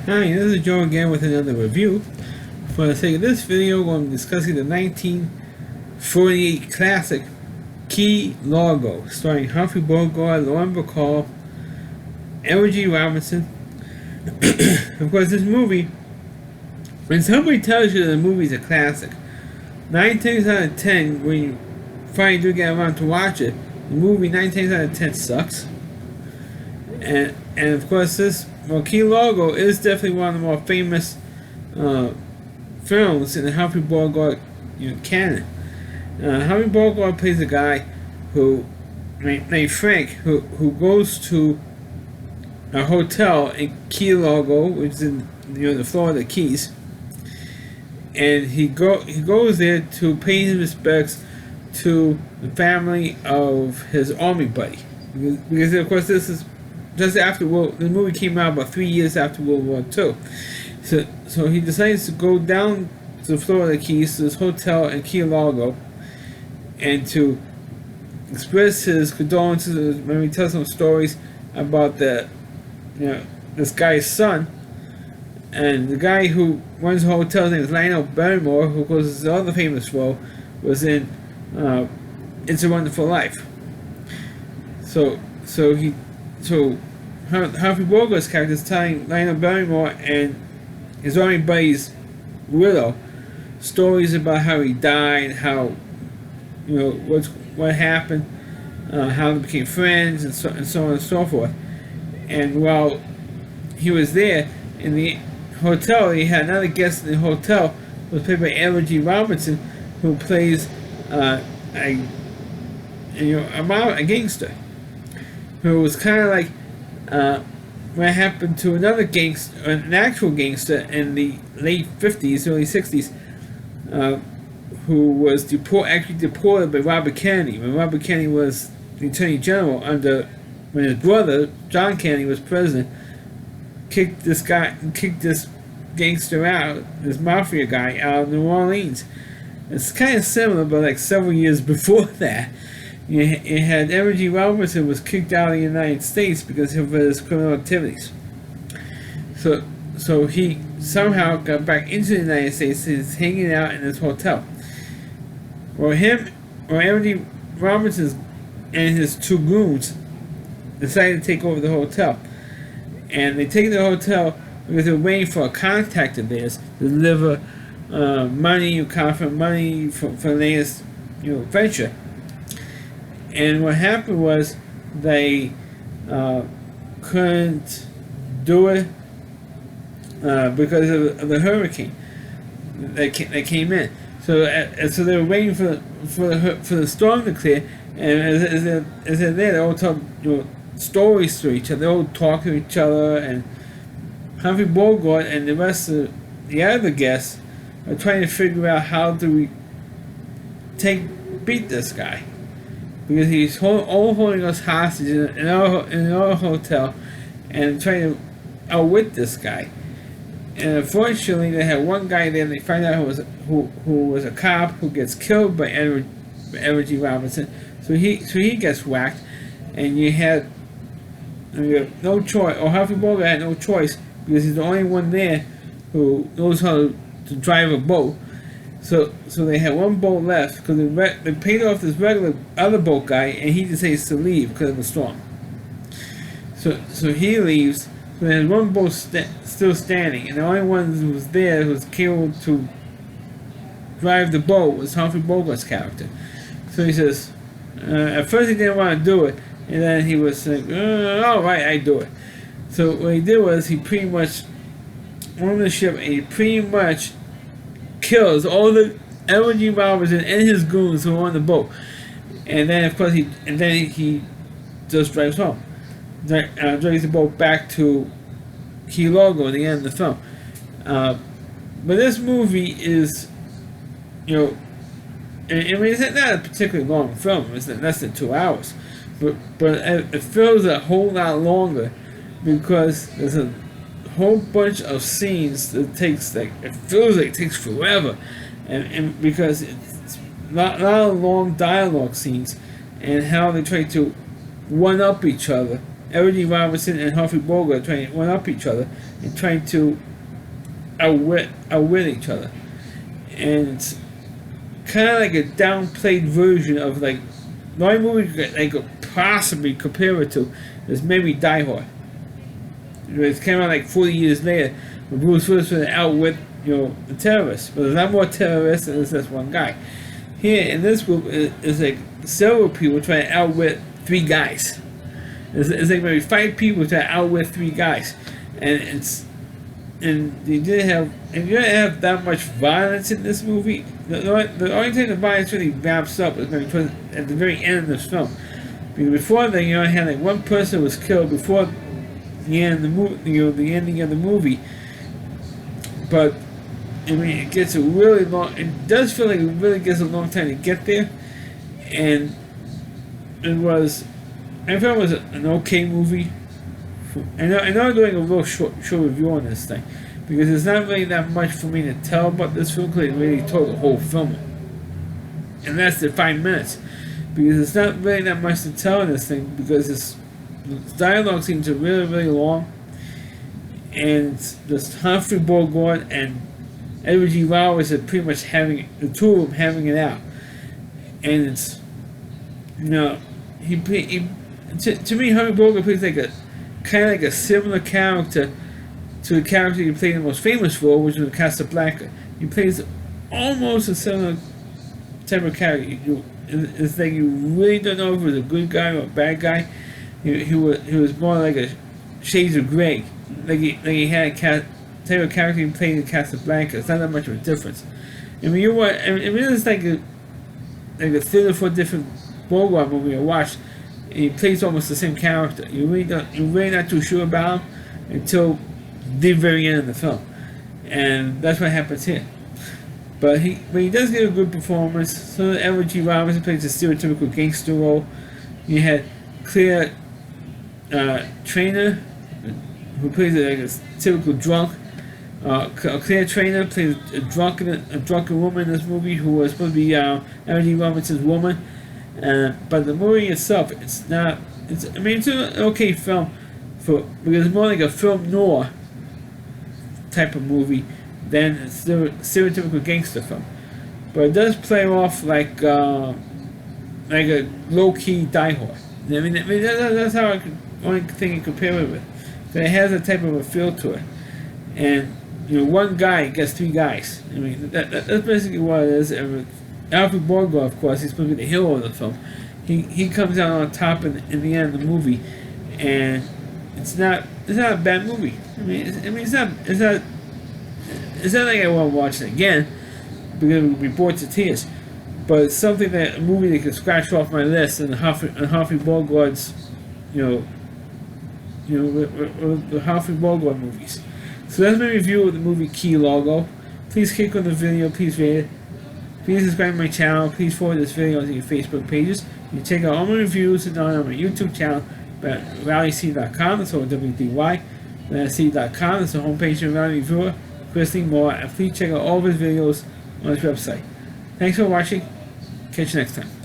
Hi, this is Joe again with another review. For the sake of this video, I'm discussing the 1948 classic Key Largo, starring Humphrey Bogart, Lauren Bacall, Edward G. Robinson. Of course, this movie, when somebody tells you that a movie is a classic, 9 times out of 10, when you finally do get around to watch it, the movie 9 times out of 10 sucks. And of course, Key Largo is definitely one of the more famous films in the Humphrey Bogart canon. Humphrey Bogart plays a guy named Frank who goes to a hotel in Key Largo, which is in the Florida Keys, and he goes there to pay his respects to the family of his army buddy, because of course this is just after the movie came out about 3 years after World War II. So he decides to go down to the Florida Keys to this hotel in Key Largo and to express his condolences. Maybe tell some stories about this guy's son. And the guy who runs the hotel, his name is Lionel Barrymore, who goes his other famous role was in It's a Wonderful Life. So Humphrey Bogart's character is telling Lionel Barrymore and his army buddy's widow stories about how he died, how what happened, how they became friends, and so on and so forth. And while he was there in the hotel, he had another guest in the hotel, who was played by Edward G. Robinson, who plays a gangster, who was kind of like what happened to another gangster, an actual gangster in the late 50s, early 60s, who was actually deported by Robert Kennedy. When Robert Kennedy was the Attorney General when his brother, John Kennedy, was president, kicked this gangster out, this mafia guy, out of New Orleans. It's kind of similar, but like several years before that, it had Edward G. Robinson was kicked out of the United States because of his criminal activities. So he somehow got back into the United States. He's hanging out in this hotel. Edward G. Robinson and his two goons decided to take over the hotel. And they take the hotel because they were waiting for a contact of theirs to deliver money, confident money for the latest venture. And what happened was they couldn't do it because of the hurricane that came in. So they were waiting for the storm to clear. And as they're there, they all tell stories to each other. They all talk to each other. And Humphrey Bogart and the rest of the other guests are trying to figure out how do we beat this guy, because he's holding us hostage in our hotel and trying to outwit this guy. And unfortunately, they had one guy there. They find out who was a cop who gets killed by Edward G. Robinson. So he gets whacked, and you have no choice. Or Humphrey Bogart had no choice because he's the only one there who knows how to drive a boat. So they had one boat left because they paid off this regular other boat guy, and he decides to leave because of the storm. So he leaves. So there's one boat still standing, and the only one who was there who was killed to drive the boat was Humphrey Bogart's character. So he says, at first he didn't want to do it, and then he was like, all right, I do it. So what he did was he pretty much on the ship, and he pretty much kills all the Edward G. Robinson and his goons who are on the boat, and then of course he just drives home, drags the boat back to Key Largo at the end of the film. But this movie is, it's not a particularly long film. It's less than 2 hours, but it feels a whole lot longer because there's a whole bunch of scenes that it feels like it takes forever, and because it's a lot of long dialogue scenes, and how they try to one up each other Edward G. Robinson and Humphrey Bogart trying to one up each other and trying to outwit each other. And it's kind of like a downplayed version of like the only movie I could possibly compare it to is maybe Die Hard. It's came out like 40 years later when Bruce Willis was outwit the terrorists, but there's not more terrorists than there's this one guy. Here in this group is like several people trying to outwit 3 guys. It's like maybe 5 people trying to outwit 3 guys, and you didn't have that much violence in this movie. The only time the violence really ramps up is maybe at the very end of this film. Because before then, you only had like one person was killed before the end of the movie, the ending of the movie. But I mean, it gets a really long. It does feel like it really gets a long time to get there, and I felt it was an okay movie. I know I'm doing a real short review on this thing because there's not really that much for me to tell about this film because it really told the whole film, and that's the 5 minutes. Because it's not really that much to tell in this thing because this dialogue seems really, really long, and this Humphrey Bogart and Edward G. Robinson are pretty much having the 2 of them having it out, and it's to me Humphrey Bogart plays like a kind of like a similar character to the character he played in the most famous role, which was Casablanca. He plays almost a similar type of character. It's like you really don't know if he was a good guy or a bad guy. He was more like a shades of gray. Like he had a type of character he played in Casablanca. It's not that much of a difference. I mean, it's like a 3 or 4 different Bogart movie I watched. He plays almost the same character. You're really not too sure about him until the very end of the film, and that's what happens here. But he does give a good performance. So Edward G. Robinson plays a stereotypical gangster role. You had Claire Trainer, who plays like a typical drunk. Claire Trainer plays a drunken woman in this movie who was supposed to be Edward G. Robinson's woman. But the movie itself, it's an okay film because it's more like a film noir type of movie than a stereotypical gangster film. But it does play off like a low-key Die Hard. I mean that's how only thing you compare it with. But it has a type of a feel to it. And one guy gets 3 guys. I mean that's basically what it is. Alfred Bogart, of course, he's supposed to be the hero of the film. He comes out on top in the end of the movie, and it's not a bad movie. I mean it's not like I want to watch it again because it would be bored to tears. But it's something a movie that could scratch off my list and Humphrey Bogart's, the Humphrey Bogart movies. So that's my review of the movie Key Largo. Please click on the video, please rate it. Please subscribe to my channel. Please forward this video to your Facebook pages. You can check out all my reviews and on my YouTube channel at RallyC.com. That's all WDY. RallyC.com. That's the homepage of Rally Reviewer. Christine Moore. And please check out all of his videos on his website. Thanks for watching. Catch you next time.